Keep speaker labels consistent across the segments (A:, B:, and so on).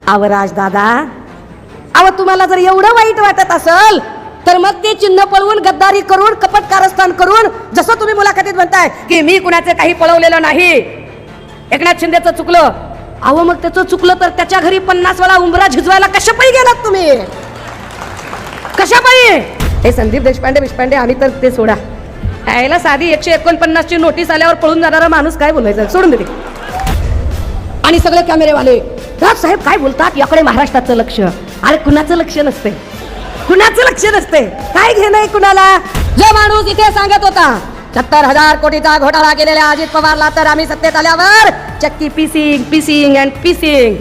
A: आवराज दादा, अहो तुम्हाला जर एवढं वाईट वाटत असेल तर मग ते चिन्ह पळवून गद्दारी करून कपट कारस्थान करून, जसं तुम्ही मुलाखतीत म्हणताय की मी कुणाचे काही पळवलेलं नाही, एकनाथ शिंदेचं चुकलं, अहो मग त्याचं चुकलं तर त्याच्या घरी 50 वेळा उंबरा झिजवायला कशापायी गेलात तुम्ही? कशापायी? हे संदीप देशपांडे आम्ही तर ते सोडा, यायला साधी 149 ची नोटीस आल्यावर पळून जाणारा माणूस काय बोलायचं, सोडून देते. आणि सगळे कॅमेरेवाले राज साहेब काय बोलतात, याकडे महाराष्ट्राचं लक्ष. अरे कुणाचं लक्ष नसते, कुणाचं लक्ष नसते, काय घेणं कुणाला. जो माणूस इथे सांगत होता 70,000 कोटीचा घोटाळा केलेल्या अजित पवारला तर आम्ही सत्तेत आल्यावर चक्की पीसिंग अँड पीसिंग,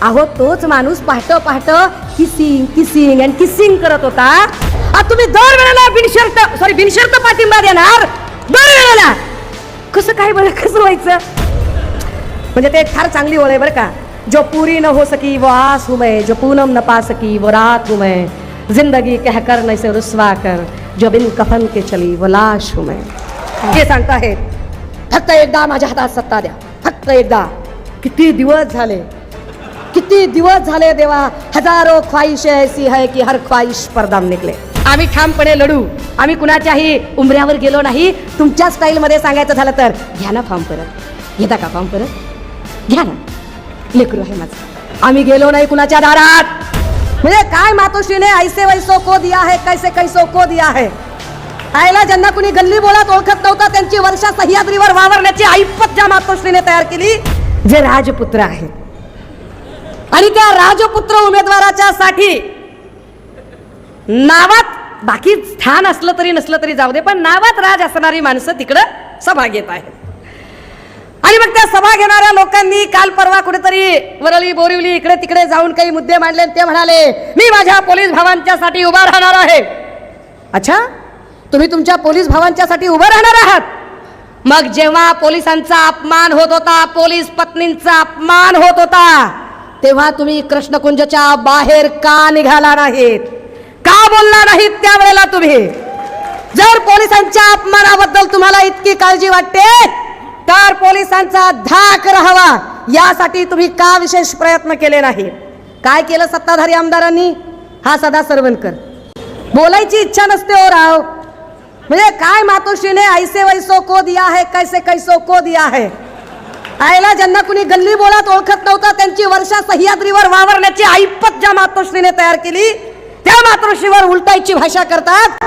A: अहो तोच माणूस पहाट किसिंग अँड किसिंग करत होता. आता तुम्ही दर वेळेला बिनशर्त पाठिंबा देणार, दर वेळेला कसं काय बरं, कसं व्हायचं? म्हणजे ते फार चांगली ओळ आहे बरं का. जो पूरी न हो सकी वो आस हूँ मैं, जो पूनम न पा सकी वो रात हूँ मैं, जिंदगी कहकर न इसे रुस्वा कर, जो बिन कफन के चली वो लाश हूँ मैं. हे सांगता आहेत. फक्त एकदा माझ्या हातात सत्ता द्या, फक्त एकदा. किती दिवस झाले देवा, हजारो ख्वाहिशें ऐसी है कि हर ख्वाहिश पर दाम निकले. आम्ही ठामपणे लढू, आम्ही कुणाच्याही उंबऱ्यावर गेलो नाही. तुमच्या स्टाईलमध्ये सांगायचं झालं तर घ्या ना फॉर्म परत, घेता का फॉर्म परत, घ्या ना, लेकरू आहे माझं. आम्ही गेलो नाही कुणाच्या दारात. म्हणजे काय मातोश्रीने ऐसे वैसो को दिया है, कैसे कैसो को दिया है. आयला ज्यांना कुणी गल्ली बोलात ओळखत नव्हता त्यांची वर्षा सह्याद्रीवर वावरण्याची ऐपत ज्या मातोश्रीने तयार केली, जे राजपुत्र आहेत. आणि त्या राजपुत्र उमेदवाराच्या साठी नावात बाकी स्थान असलं तरी नसलं तरी जाऊ दे, पण नावात राज असणारी माणसं तिकडं सभा घेत आहेत. आणि मग त्या सभा घेणाऱ्या लोकांनी काल परवा कुठेतरी वरळी बोरिवली इकडे तिकडे जाऊन काही मुद्दे मांडले. ते म्हणाले मी माझ्या पोलीस भावांच्यासाठी उभा राहणार आहे. अच्छा, तुम्ही तुमच्या पोलीस भावांच्यासाठी उभं राहणार आहात. मग जेव्हा पोलिसांचा अपमान होत होता, पोलीस पत्नींचा अपमान होत होता, तेव्हा तुम्ही कृष्णकुंजच्या बाहेर का निघाला नाहीत, का बोलला नाहीत त्यावेळेला तुम्ही? जर पोलिसांच्या अपमानाबद्दल तुम्हाला इतकी काळजी वाटते तर पोलिसांचा धाक राहावा यासाठी तुम्ही का विशेष प्रयत्न केले नाही? काय केलं सत्ताधारी आमदारांनी? हा सदा सरवणकर बोलायची इच्छा नसते हो राव. म्हणजे काय मातोश्रीने ऐसे वैसो को दिया है, कैसे कैसो को दिया है. आयला ज्यांना कुणी गल्ली बोलात ओळखत नव्हता त्यांची वर्षा सह्याद्रीवर वावरण्याची ऐपत ज्या मातोश्रीने तयार केली, त्या मातोश्रीवर उलटायची भाषा करतात.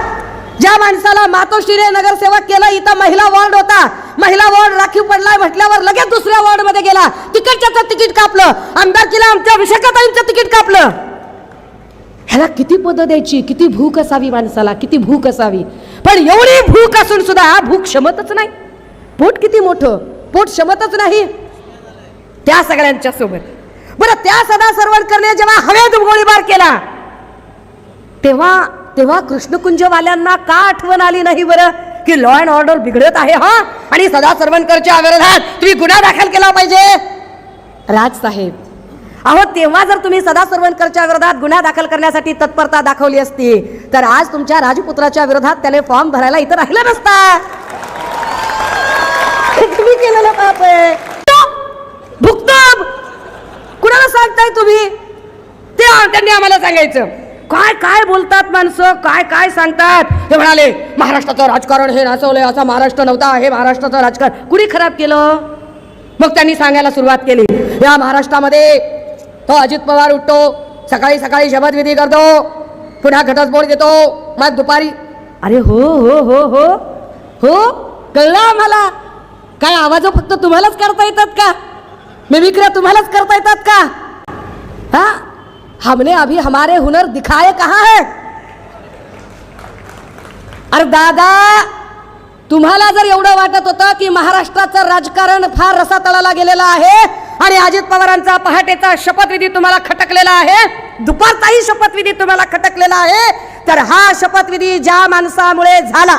A: ज्या माणसाला मातोश्रीने नगरसेवक केलं, इथं महिला वॉर्ड होता, महिला वॉर्ड राखीव पडलाय म्हटल्यावर लगेच दुसऱ्या वॉर्ड मध्ये गेला, तिकडच्याचं तिकीट कापलं, आमदारकीला आमच्या विशाखाताईंचं तिकीट कापलं. ह्याला किती पद द्यायची, किती भूक असावी माणसाला, किती भूक असावी. पण एवढी भूक असून सुद्धा भूक क्षमतच नाही. पोट किती मोठं, पोट क्षमतच नाही त्या सगळ्यांच्या सोबत. बरं, त्या सदा सरवणकरने जेव्हा हवेत गोळीबार केला तेव्हा कृष्णकुंजवाल्यांना का आठवण आली नाही बरं की लॉ अँड ऑर्डर बिघडत आहे हा, आणि सदा सरवणकरच्या विरोधात तुम्ही गुन्हा दाखल केला पाहिजे? राज साहेब, अहो तेव्हा जर तुम्ही सदा सरवणकरच्या विरोधात गुन्हा दाखल करण्यासाठी तत्परता दाखवली असती तर आज तुमच्या राजपुत्राच्या विरोधात त्याने फॉर्म भरायला इथं राहिला नसता. तुम्ही केलेलं पाप आहे, भुगतान कुणाला सांगताय तुम्ही? ते त्यांनी आम्हाला सांगायचं. काय काय बोलतात माणसं, काय काय सांगतात. ते म्हणाले महाराष्ट्राचं राजकारण हे नाचवलंय, असा महाराष्ट्र नव्हता, हे महाराष्ट्राचं राजकारण कुणी खराब केलं? मग त्यांनी सांगायला सुरुवात केली, या महाराष्ट्रामध्ये तो अजित पवार उठतो, सकाळी सकाळी शपथविधी करतो, पुन्हा घटस्फोट देतो, मग दुपारी. अरे हो हो हो हो हो कळलं आम्हाला. काय आवाज फक्त तुम्हालाच करता येतात का? मिमिक्र्या तुम्हालाच करता येतात का? हा, हमने अभी हमारे हुनर दिखाए कहाँ है? अरे दादा, तुम्हाला जर एवढं वाटत होतं की महाराष्ट्राचं राजकारण फार रसातळाला गेलेलं आहे आणि अजित पवारांचा पहाटेचा शपथविधी तुम्हाला खटकलेला आहे, दुपारचाही शपथविधी तुम्हाला खटकलेला आहे, तर हा शपथविधी ज्या माणसामुळे झाला,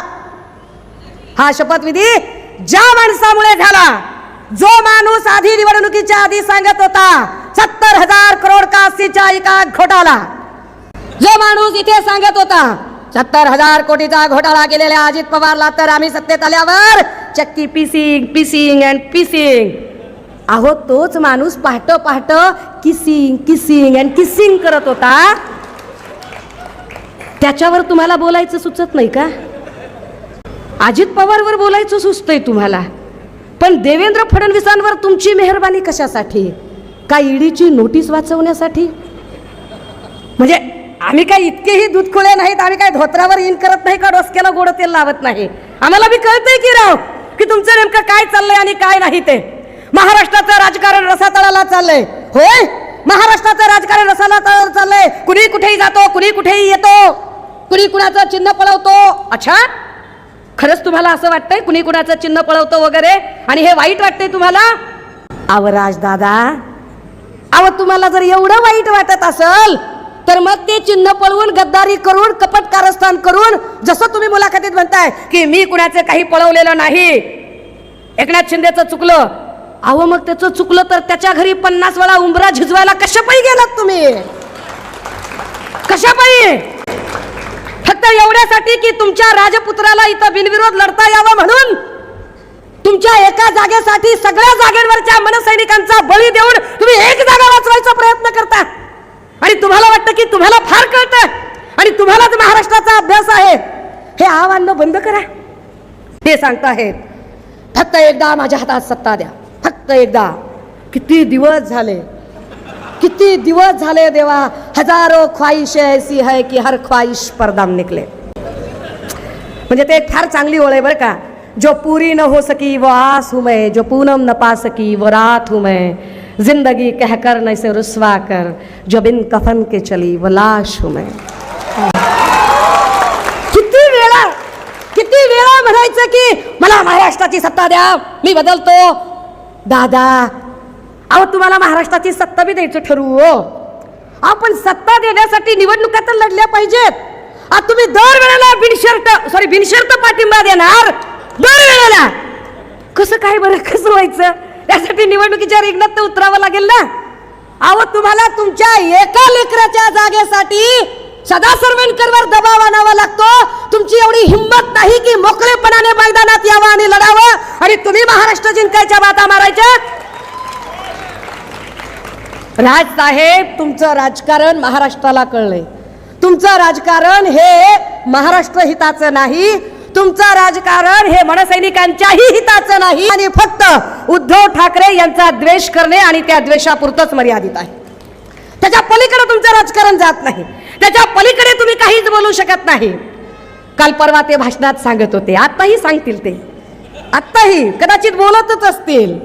A: हा शपथविधी ज्या माणसामुळे झाला, जो माणूस आधी निवडणुकीच्या आधी सांगत होता 70,000 करोड का सिंचाई का घोटाळा, जो माणूस इथे सांगत होता 70,000 कोटीचा घोटाळा केलेल्या अजित पवारला तर आम्ही सत्तेत आल्यावर चक्की पीसिंग अँड पीसिंग, अहो तोच माणूस पहाट किसिंग किसिंग अँड किसिंग करत होता, त्याच्यावर तुम्हाला बोलायचं सुचत नाही का? अजित पवारवर बोलायचं सुचतंय तुम्हाला, पण देवेंद्र फडणवीसांवर तुमची मेहरबानी कशासाठी? का ईडीची नोटीस वाचवण्यासाठी? म्हणजे आम्ही काय इतकेही दूधखोळे नाहीत, आम्ही काय धोत्रावर इन करत नाही का डोसक्याला गोड तेल लावत नाही. आम्हाला बी कळतंय की राव की तुमचं नेमकं काय चाललंय आणि काय नाही ते. महाराष्ट्राचं राजकारण रसातळाला चाललंय. होय, महाराष्ट्राचं राजकारण रसातळाला चाललंय. कुणी कुठेही जातो, कुणी कुठेही येतो, कुणी कुणाचं चिन्ह पळवतो. अच्छा, खरंच तुम्हाला असं वाटतंय कुणी कुणाचं चिन्ह पळवतो वगैरे आणि हे वाईट वाटतंय तुम्हाला? अव राज दादा, अव तुम्हाला जर एवढं वाईट वाटत असेल तर मग ते चिन्ह पळवून गद्दारी करून कपट कारस्थान करून, जसं तुम्ही मुलाखतीत म्हणताय की मी कुणाचे काही पळवलेलं नाही, एकनाथ शिंदेचं चुकलं. अहो मग त्याचं चुकलं तर त्याच्या घरी 50 वेळा उंबरा झिजवायला कशापायी गेलात तुम्ही? कशापायी? फक्त एवढ्यासाठी की तुमच्या राजपुत्राला इथं बिनविरोध लढता यावं म्हणून तुमच्या एका जागेसाठी सगळ्या जागेवरच्या मनसैनिकांचा बळी देऊन तुम्ही एक जागा वाचवायचा प्रयत्न करता. आणि तुम्हाला वाटतं की तुम्हाला फार कळतं आणि तुम्हालाच महाराष्ट्राचा अभ्यास आहे. हे आव्हान बंद करा. ते सांगताहेत फक्त एकदा माझ्या हातात सत्ता द्या, फक्त एकदा. किती दिवस झाले, किती दिवस झाले देवा. हजारो ख्वाहिश ऐसी है कि हर ख्वाहिश पर दम निकले. म्हणजे ते एक फार चांगली ओळ आहे बरं का. जो पूरी न हो सकी वो आस हूँ मैं, जो पूनम न पा सकी वो रात हूँ मैं, जिंदगी कहकर न इसे रुसवा कर, जो बिन कफन के चली वो लाश हूँ मैं. किती वेळा म्हणायचं की मला महाराष्ट्राची सत्ता द्या, मी बदलतो. दादा, अहो तुम्हाला महाराष्ट्राची सत्ता बी द्यायचं ठरवू. आपण सत्ता देण्यासाठी निवडणुका तर लढल्या पाहिजेत. आता तुम्ही दरवेळेला बिनशर्त पाठिंबा देणार, दरवेळेला कसं काय बरं, कसं व्हायचं? त्यासाठी निवडणुकीच्या रिंगणात तर उतरावं लागेल ना. अहो तुम्हाला तुमच्या एका लेकराच्या जागेसाठी सदा सरवेंकरवर दबाव आणावा लागतो. तुमची एवढी हिंमत नाही की मोकळेपणाने मैदानात यावं आणि लढावं आणि तुम्ही महाराष्ट्र जिंकायच्या बाता मारायच्या. राज साहेब, तुमचं राजकारण महाराष्ट्राला कळलंय. तुमचं राजकारण हे महाराष्ट्र हिताचं नाही, तुमचं राजकारण हे मनसैनिकांच्याही हिताचं नाही आणि फक्त उद्धव ठाकरे यांचा द्वेष करणे आणि त्या द्वेषापुरतच मर्यादित आहे. त्याच्या पलीकडे तुमचं राजकारण जात नाही, त्याच्या पलीकडे तुम्ही काहीच बोलू शकत नाही. काल परवा ते भाषणात सांगत होते, आताही सांगतील ते, आताही कदाचित बोलतच असतील.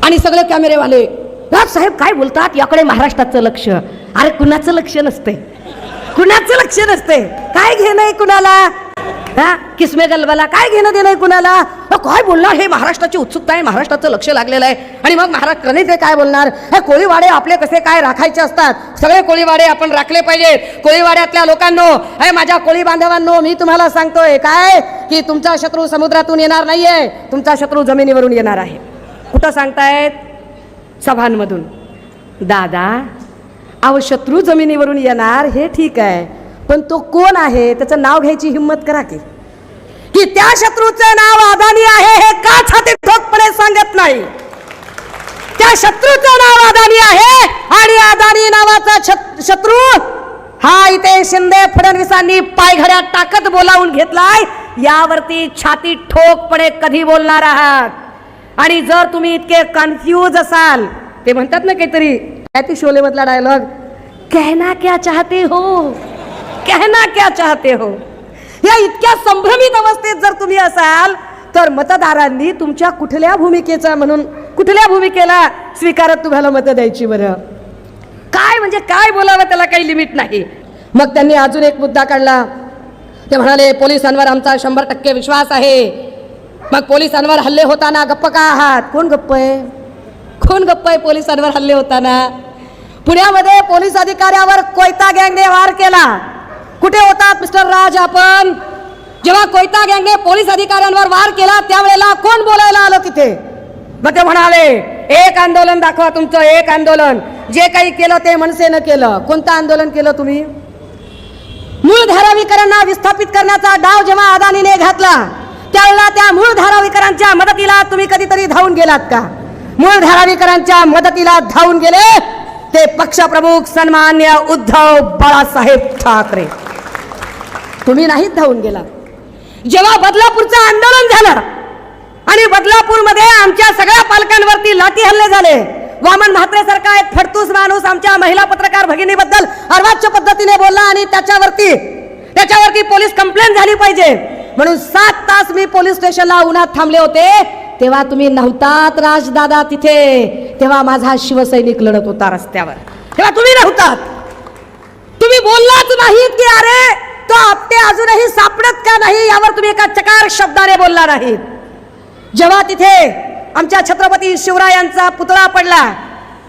A: आणि सगळे कॅमेरेवाले राज साहेब काय बोलतात, याकडे महाराष्ट्राचं लक्ष. अरे कुणाचं लक्ष नसते, कुणाचं लक्ष नसते. काय घेणं कुणाला, हा किसमे गलबाला काय घेणं देणं कुणाला? काय बोलणार, हे महाराष्ट्राची उत्सुकता आहे, महाराष्ट्राचं लक्ष लागलेलं आहे. आणि मग महाराष्ट्राने ते काय बोलणार, हे कोळीवाडे आपले कसे काय राखायचे असतात, सगळे कोळीवाडे आपण राखले पाहिजेत. कोळीवाड्यातल्या लोकांनो, हे माझ्या कोळी बांधवांनो, मी तुम्हाला सांगतोय काय की तुमचा शत्रू समुद्रातून येणार नाहीये, तुमचा शत्रू जमिनीवरून येणार आहे. कुठं सांगतायत? सभांमधून. दादा, अहो शत्रू जमिनीवरून येणार हे ठीक आहे, पण तो कोण आहे त्याचं नाव घ्यायची हिंमत करा की त्या शत्रूचं नाव अदानी आहे हे का छातीत ठोकपणे सांगत नाही? त्या शत्रूचं नाव अदानी आहे आणि अदानी नावाचा शत्रू हा इथे शिंदे फडणवीसांनी पायघड्यात टाकत बोलावून घेतलाय. यावरती छाती ठोकपणे कधी बोलणार आहात? आणि जर तुम्ही इतके कन्फ्यूज असाल, ते म्हणतात ना काहीतरी ती शोले मधला डायलॉग, कहना क्या चाहते हो, कहना क्या चाहते हो, या इतक्या संभ्रमित अवस्थेत जर तुम्ही असाल तर मतदारांनी तुमच्या कुठल्या भूमिकेचा म्हणून कुठल्या भूमिकेला स्वीकारत तुम्हाला मतं द्यायची बरं? काय म्हणजे काय बोलावं, त्याला काही लिमिट नाही. मग त्यांनी अजून एक मुद्दा काढला. ते म्हणाले पोलिसांवर आमचा 100% विश्वास आहे. मग पोलिसांवर हल्ले होताना गप्प का आहात? कोण गप्प आहे? कोण गप्प आहे पोलिसांवर हल्ले होताना? पुण्यामध्ये पोलीस अधिकाऱ्यावर कोयता गँगने वार केला. कुठे होतात मिस्टर राज आपण? जेव्हा कोयता गँगने पोलीस अधिकाऱ्यांवर वार केला त्यावेळेला कोण बोलायला आलं तिथे? मग ते म्हणाले एक आंदोलन दाखवा तुमचं, एक आंदोलन. जे काही केलं ते मनसेनं केलं. कोणतं आंदोलन केलं तुम्ही? मूळ धारावीकरांना विस्थापित करण्याचा डाव जेव्हा अदानीने घातला त्यावेळेला त्या मूळ धारावीकरांच्या मदतीला तुम्ही कधीतरी धावून गेलात का? मूळ धारावीकरांच्या मदतीला धावून गेले ते पक्षप्रमुख सन्मान्य उद्धव बाळासाहेब ठाकरे. तुम्ही नाहीच धावून गेला. जेव्हा बदलापूरचं आंदोलन झालं आणि बदलापूरमध्ये आमच्या सगळ्या पालकांवरती लाठी हल्ले झाले, वामन म्हात्रे सारखा एक फडतूस माणूस आमच्या महिला पत्रकार भगिनीबद्दल अर्वाच्य पद्धतीने बोलला आणि त्याच्यावरती पोलीस कंप्लेंट झाली पाहिजे म्हणून 7 तास मी पोलीस स्टेशनला उन्हात थांबले होते. तेव्हा तुम्ही नव्हतात राजदादा तिथे. तेव्हा माझा शिवसैनिक लढत होता रस्त्यावर. तेव्हा तुम्ही नव्हतात. तुम्ही बोललाच नाहीत की अरे तो आपटे अजूनही सापडत का नाही यावर तुम्ही एका चकार शब्दाने बोलला नाहीत. जेव्हा तिथे आमच्या छत्रपती शिवरायांचा पुतळा पडला,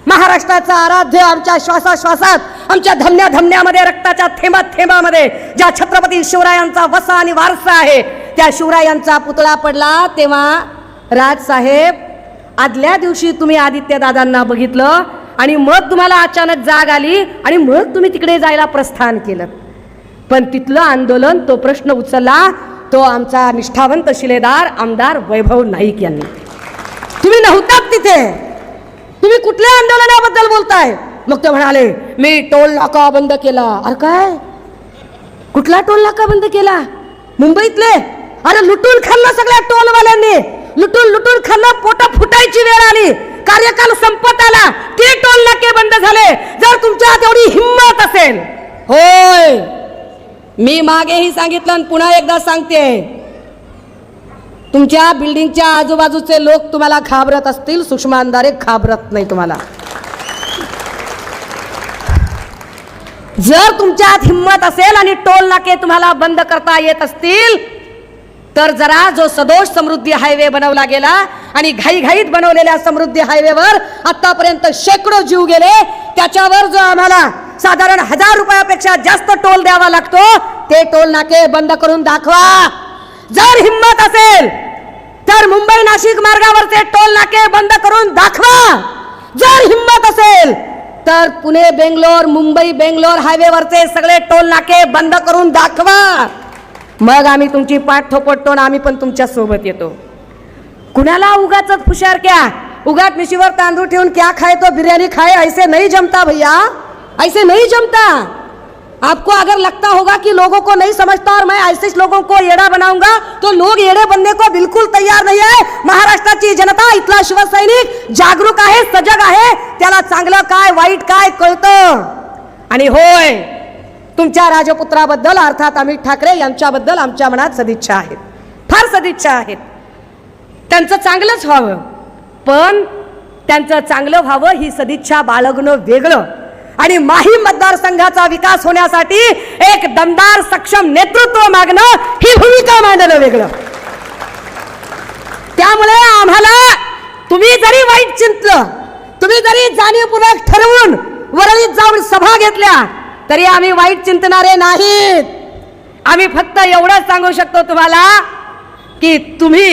A: महाराष्ट्राचा आराध्य आमच्या श्वासाश्वासात, आमच्या धमन्या धमन्यामध्ये, रक्ताच्या थेंबात थेंबामध्ये ज्या छत्रपती शिवरायांचा वसा आणि वारसा आहे त्या शिवरायांचा पुतळा पडला, तेव्हा राजसाहेब आदल्या दिवशी तुम्ही आदित्य दादांना बघितलं आणि मग तुम्हाला अचानक जाग आली आणि मग तुम्ही तिकडे जायला प्रस्थान केलं. पण तिथलं आंदोलन, तो प्रश्न उचलला तो आमचा निष्ठावंत शिलेदार आमदार वैभव नाईक यांनी. तुम्ही नव्हतात तिथे. तुम्ही कुठल्या आंदोलनाबद्दल बोलताय? मग ते म्हणाले मी टोल नाका बंद केला. अरे काय? कुठला टोल नाका बंद केला? मुंबईतले? अरे लुटून खाल्लं सगळ्या टोलवाल्यांनी, लुटून खाल्लं. पोटा फुटायची वेळ आली, कार्यकाल संपत आला, ते टोल नाके बंद झाले. जर तुमच्यात एवढी हिंमत असेल, होय मी मागेही सांगितलं आणि पुन्हा एकदा सांगते, तुमच्या बिल्डिंगच्या आजूबाजूचे लोक तुम्हाला घाबरत असतील, सुषमा अंधारे घाबरत नाही तुम्हाला. जर तुमच्यात हिंमत असेल आणि टोल नाके तुम्हाला बंद करता येत असतील तर जरा जो सदोष समृद्धी हायवे बनवला गेला आणि घाईघाईत बनवलेल्या समृद्धी हायवेवर आतापर्यंत शेकडो जीव गेले, त्याच्यावर जो आम्हाला साधारण 1000 रुपयापेक्षा जास्त टोल द्यावा लागतो, ते टोल नाके बंद करून दाखवा. जर हिम्मत असेल तर मुंबई नाशिक मार्गावरचे टोल नाके बंद करून दाखवा. जर हिम्मत असेल तर पुणे बेंगलोर, मुंबई बेंगलोर हायवेवरचे सगळे टोल नाके बंद करून दाखवा. मग आम्ही तुमची पाठ थोपटतो आणि आम्ही पण तुमच्या सोबत येतो. कुणाला उगाच फुशार क्या, उगाच मिशीवर तांदूळ ठेवून क्या खाए तो बिरयानी खाए, ऐसे नहीं जमता भैया, ऐसे नहीं जमता. आपको अगर लगता होगा कि लोगों को नहीं समझता और मैं ऐसे लोगों को येड़ा बनाऊंगा तो लोग येड़े बनने को बिल्कुल तैयार नहीं है. महाराष्ट्राची जनता, इथला शिवसैनिक जागरूक आहे, सजग आहे, त्याला चांगलं काय वाईट काय कळतं. आणि होय, तुमच्या राजपुत्राबद्दल अर्थात अमित ठाकरे यांच्याबद्दल आमच्या मनात सदिच्छा आहेत, फार सदिच्छा आहेत. त्यांचं चांगलंच व्हावं, पण त्यांचं चांगलं व्हावं ही सदिच्छा बाळगणं वेगळं आणि माहीम मतदारसंघाचा विकास होण्यासाठी एक दमदार सक्षम नेतृत्व मागणं ही भूमिका मांडणं वेगळं. त्यामुळे आम्हाला तुम्ही जरी वाईट चिंतलं, तुम्ही जरी जाणीवपूर्वक ठरवून वरळीत जाऊन सभा घेतल्या तरी आम्ही वाईट चिंतणारे नाहीत. आम्ही फक्त एवढंच सांगू शकतो तुम्हाला की तुम्ही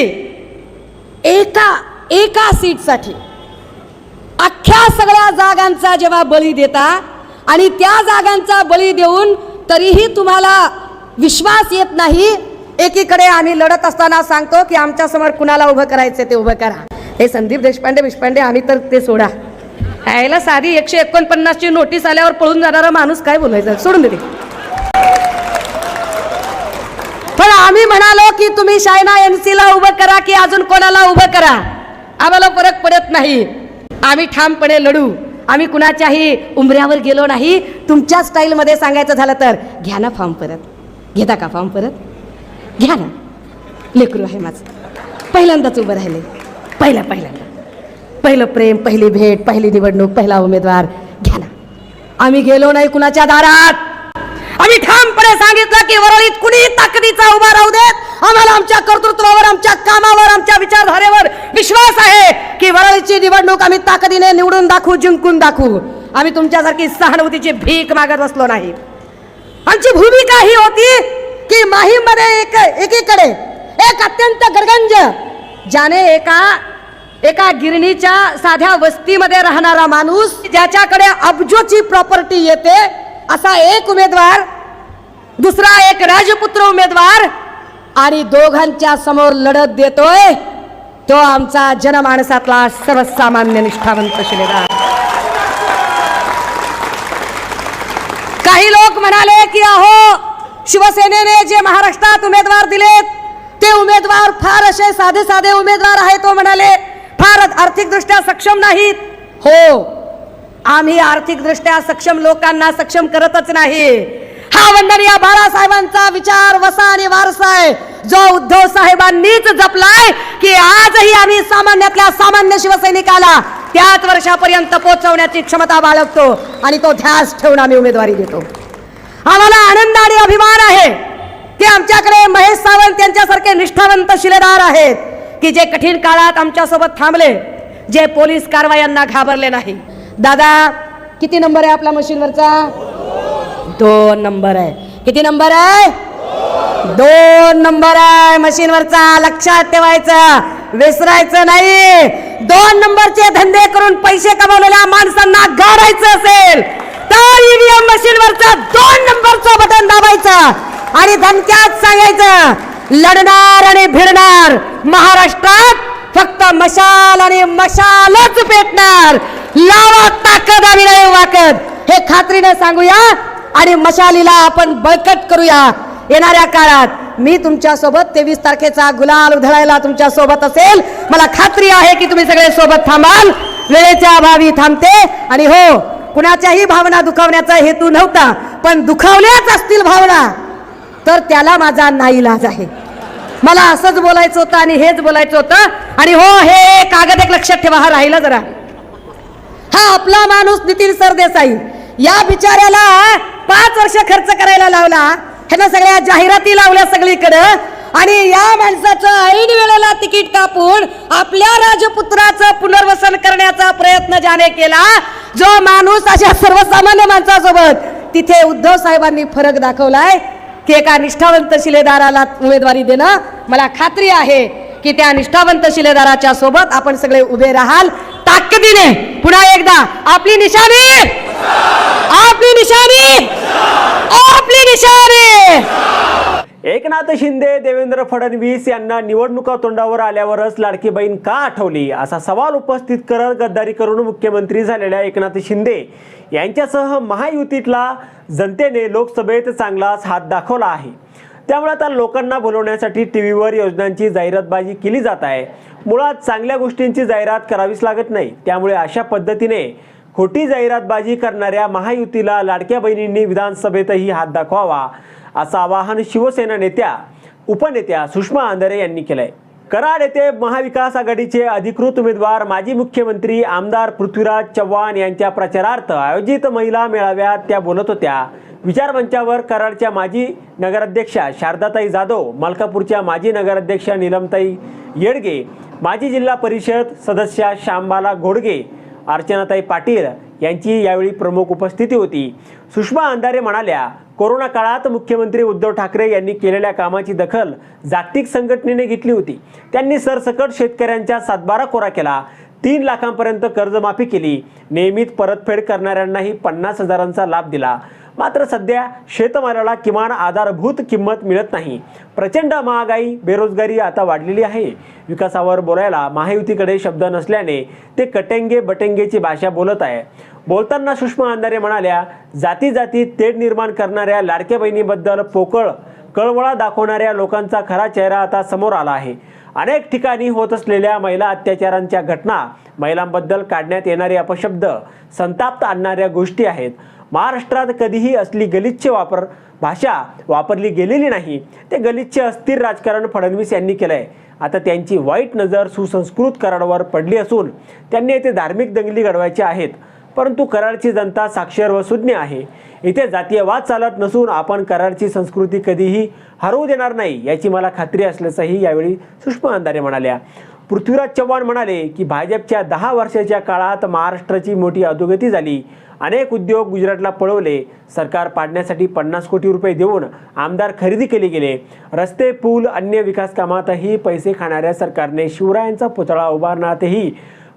A: एका सीटसाठी अख्ख्या सगळ्या जागांचा जेव्हा बळी देता आणि त्या जागांचा बळी देऊन तरीही तुम्हाला विश्वास येत नाही. एकीकडे आम्ही लढत असताना सांगतो की आमच्या समोर कुणाला उभं करायचं ते उभं करा. हे संदीप देशपांडे आम्ही तर ते सोडा. यायला साधी 149 ची नोटीस आल्यावर पळून जाणारा माणूस काय बोलायचं, सोडून दे. पण आम्ही म्हणालो की तुम्ही शायना एनसीला उभं करा की अजून कोणाला उभं करा, आम्हाला फरक पडत नाही. आम्ही ठामपणे लढू. आम्ही कुणाच्याही उंबऱ्यावर गेलो नाही. तुमच्या स्टाईलमध्ये सांगायचं झालं तर घ्या ना फॉर्म परत. घेता का फॉर्म परत? घ्या ना. लेकरू आहे माझं, पहिल्यांदाच उभं राहिले. पहिल्यांदा पहिलं प्रेम, पहिली भेट, पहिली निवडणूक, पहिला उमेदवार. घ्या ना. आम्ही गेलो नाही कुणाच्या दारात. आम्ही ठामपणे सांगितलं की वरळीत कुणी ताकदीचा उभा राहू देत. आम्हाला आमच्या कर्तृत्वावर, आमच्या कामावर, आमच्या विचारधारेवर विश्वास आहे की वरळीची निवडणूक आम्ही ताकदीने निवडून दाखवू, जिंकून दाखवू. आम्ही तुमच्यासारखी सहानुभूतीची भीक मागत बसलो नाही. आमची भूमिका ही होती की माहीममध्ये एकीकडे एक अत्यंत गरगंज, ज्याने एका गिरणीच्या साध्या वस्तीमध्ये राहणारा माणूस, ज्याच्याकडे अब्जोची प्रॉपर्टी येते, असा एक उमेदवार, दुसरा एक राजपुत्र उमेदवार, आणि दोघांच्या समोर लढत देतोय तो आमचा जनमानसातला सर्वसामान्य निष्ठावंत शिलेदार. काही लोक म्हणाले की अहो, शिवसेनेने जे महाराष्ट्रात उमेदवार दिलेत ते उमेदवार फार असे साधे साधे उमेदवार आहेत. तो म्हणाले फार आर्थिकदृष्ट्या सक्षम नाहीत. हो, आम्ही आर्थिकदृष्ट्या सक्षम लोकांना सक्षम करतच नाही. हा वंदनीय बाळासाहेबांचा विचार वसा आणि वारसा आहे, जो उद्धव साहेबांनीच जपलाय की आजही आम्ही सामान्यातल्या सामान्य शिवसैनिकाला त्याच वर्षापर्यंत पोहोचवण्याची क्षमता बाळगतो आणि तो ध्यास ठेवून आम्ही उमेदवारी देतो. आम्हाला आनंद आणि अभिमान आहे की आमच्याकडे महेश सावंत यांच्यासारखे निष्ठावंत शिलेदार आहेत की जे कठीण काळात आमच्यासोबत थांबले, जे पोलीस कारवायांना घाबरले नाही. दादा, किती नंबर आहे आपला मशीनवरचा? 2 नंबर आहे. किती नंबर आहे? 2 नंबर आहे मशीनवरचा. लक्षात ठेवायचं, विसरायचं नाही. 2 नंबरचे धंदे करून पैसे कमावलेल्या माणसांना गाडायचं असेल तर ईव्हीएम मशीनवरचा 2 नंबरचं बटन दाबायचं आणि धमक्यात सांगायचं, लढणार आणि भिडणार महाराष्ट्रात फक्त मशाल आणि मशालच पेटणार. लावा ताकद आम्ही नाही वाकद, हे खात्रीने सांगूया आणि मशालीला आपण बळकट करूया. येणाऱ्या काळात मी तुमच्या सोबत 23 तारखेचा गुलाल उधळायला तुमच्या सोबत असेल. मला खात्री आहे की तुम्ही सगळे सोबत थांबाल. वेळेच्या अभावी थांबते. आणि हो, कुणाच्याही भावना दुखावण्याचा हेतू नव्हता, पण दुखावल्याच असतील भावना तर त्याला माझा नाईलाज आहे. मला असंच बोलायचं होतं आणि हेच बोलायचं होतं. आणि हो, हे कागद एक लक्षात ठेवा, हा राहिला जरा. हा आपला माणूस नितीन सरदेसाई, या बिचाऱ्याला 5 वर्ष खर्च करायला लावला. ह्यानं सगळ्या जाहिराती लावल्या सगळीकडं आणि या माणसाचं ऐन वेळेला तिकीट कापून आपल्या राजपुत्राचं पुनर्वसन करण्याचा प्रयत्न ज्याने केला, जो माणूस अशा सर्वसामान्य माणसासोबत, तिथे उद्धव साहेबांनी फरक दाखवलाय की एका निष्ठावंत शिलेदाराला उमेदवारी देणं. मला खात्री आहे की त्या निष्ठावंत शिलेदाराच्या सोबत आपण सगळे उभे राहाल ताकदीने. पुन्हा एकदा आपली निशाणी, आपली निशाणी, आपली निशाणी.
B: एकनाथ शिंदे, देवेंद्र फडणवीस यांना निवडणुका तोंडावर आल्यावरच लाडकी बहीण का आठवली असा सवाल उपस्थित करत गद्दारी करून मुख्यमंत्री झालेल्या एकनाथ शिंदे यांच्यासह महायुतीतला जनतेने लोकसभेत चांगलाच हात दाखवला आहे. त्यामुळे आता लोकांना बोलवण्यासाठी टीव्हीवर योजनांची जाहिरातबाजी केली जात आहे. मुळात चांगल्या गोष्टींची जाहिरात करावीच लागत नाही. त्यामुळे अशा पद्धतीने खोटी जाहिरातबाजी करणाऱ्या महायुतीला लाडक्या बहिणींनी विधानसभेतही हात दाखवावा असं आवाहन शिवसेना नेत्या उपनेत्या सुषमा अंधारे यांनी केलंय. कराड येथे महाविकास आघाडीचे अधिकृत उमेदवार माजी मुख्यमंत्री आमदार पृथ्वीराज चव्हाण यांच्या प्रचारार्थ आयोजित महिला मेळाव्यात त्या बोलत होत्या. विचारमंचावर कराडच्या माजी नगराध्यक्षा शारदाताई जाधव, मलकापूरच्या माजी नगराध्यक्षा नीलमताई येडगे, माजी जिल्हा परिषद सदस्या श्यामबाला घोडगे, अर्चनाताई पाटील यांची यावेळी प्रमुख उपस्थिती होती. सुषमा अंधारे म्हणाल्या, कोरोना काळात मुख्यमंत्री उद्धव ठाकरे यांनी केलेल्या कामाची दखल जागतिक संघटनेने घेतली होती. त्यांनी सरसकट शेतकऱ्यांचा 7/12 कोरा केला. 3 लाखांपर्यंत कर्जमाफी केली. नियमित परतफेड करणाऱ्यांनाही 50,000चा लाभ दिला. मात्र सध्या शेतमालाला किमान आधारभूत किंमत मिळत नाही. प्रचंड महागाई, बेरोजगारी आता वाढलेली आहे. विकासावर बोलायला महायुतीकडे शब्द नसल्याने ते कटेंगे बटेंगेची भाषा बोलत आहे. बोलताना सुषमा अंधारे म्हणाल्या, जाती जातीत तेढ निर्माण करणाऱ्या लाडक्या बहिणीबद्दल पोकळ कळवळा दाखवणाऱ्या लोकांचा खरा चेहरा आता समोर आला आहे. अनेक ठिकाणी होत असलेल्या महिला अत्याचारांच्या घटना, महिलांबद्दल काढण्यात येणारे अपशब्द संताप आणणाऱ्या गोष्टी आहेत. महाराष्ट्रात कधीही असली गलिच्छ भाषा वापरली गेलेली नाही. ते गलिच्छ अस्थिर राजकारण फडणवीस यांनी केलंय. आता त्यांची वाईट नजर सुसंस्कृत कराडवर पडली असून त्यांनी येथे धार्मिक दंगली घडवायच्या आहेत. परंतु कराडची जनता साक्षर व सुज्ञ आहे. इथे जातीय वाद चालत नसून आपण कराडची संस्कृती कधीही हरवू देणार नाही याची मला खात्री असल्याचंही यावेळी सुषमा अंधारे म्हणाल्या. पृथ्वीराज चव्हाण म्हणाले की भाजपच्या 10 वर्षाच्या काळात महाराष्ट्राची मोठी अधोगती झाली. अनेक उद्योग गुजरातला पळवले. सरकार पाडण्यासाठी 50 कोटी रुपये देऊन आमदार खरेदी केले गेले. रस्ते, पूल, अन्य विकास कामातही पैसे खाणाऱ्या सरकारने शिवरायांचा पुतळा उभारण्यातही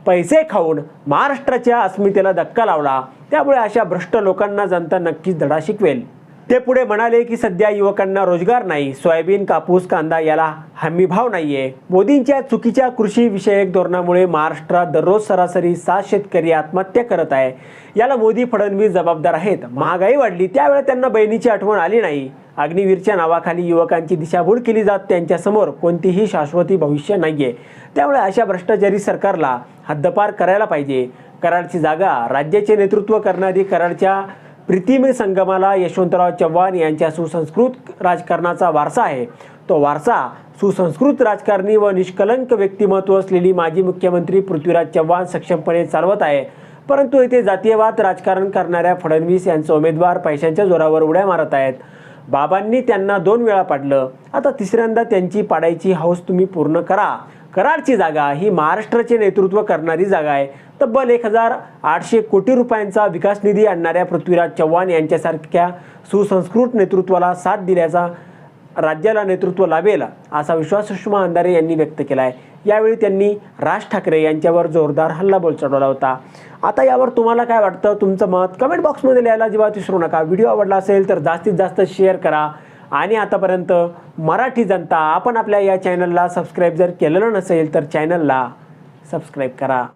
B: पैसे खाऊन महाराष्ट्राच्या अस्मितेला धक्का लावला. त्यामुळे अशा भ्रष्ट लोकांना जनता नक्कीच धडा शिकवेल. ते पुढे म्हणाले की सध्या युवकांना रोजगार नाही, सोयाबीन, कापूस, कांदा याला हमी भाव नाहीये. मोदींच्या चुकीच्या कृषी विषयक धोरणामुळे महाराष्ट्रात दररोज सरासरी 7 शेतकरी आत्महत्या करत आहे. याला मोदी फडणवीस जबाबदार आहेत. महागाई वाढली त्यावेळी त्यांना बहिणीची आठवण आली नाही. अग्निवीरच्या नावाखाली युवकांची दिशाभूल केली जात त्यांच्यासमोर कोणतीही शाश्वती भविष्य नाहीये. त्यामुळे अशा भ्रष्टाचारी सरकारला हद्दपार करायला पाहिजे. कराडची जागा राज्याचे नेतृत्व करणारी कराडच्या प्रीतिम संगमाला यशवंतराव चव्हाण यांच्या सुसंस्कृत राजकारणाचा वारसा आहे. तो वारसा सुसंस्कृत राजकारणी व निष्कलंक व्यक्तिमत्व असलेली माजी मुख्यमंत्री पृथ्वीराज चव्हाण सक्षमपणे चालवत आहे. परंतु येथे जातीयवाद राजकारण करणाऱ्या फडणवीस यांचे उमेदवार पैशांच्या जोरावर उड्या मारत आहेत. बाबांनी त्यांना 2 वेळा पाडलं, आता तिसऱ्यांदा त्यांची पाडायची हौस तुम्ही पूर्ण करा. कराडची जागा ही महाराष्ट्राचे नेतृत्व करणारी जागा आहे. तब्बल 1800 कोटी रुपयांचा विकास निधी आणणाऱ्या पृथ्वीराज चव्हाण यांच्यासारख्या सुसंस्कृत नेतृत्वाला साथ दिल्याचा राज्याला नेतृत्व लाभेल असा विश्वास सुषमा अंधारे यांनी व्यक्त केला आहे. यावेळी त्यांनी राज ठाकरे यांच्यावर जोरदार हल्लाबोल चढवला होता. आता यावर तुम्हाला काय वाटतं? तुमचं मत कमेंट बॉक्समध्ये लिहायला अजिबात विसरू नका. व्हिडिओ आवडला असेल तर जास्तीत जास्त शेअर करा. आणि आतापर्यंत मराठी जनता आपण आपल्या या चॅनलला सबस्क्राईब जर केलेलं नसेल तर चॅनलला सबस्क्राईब करा.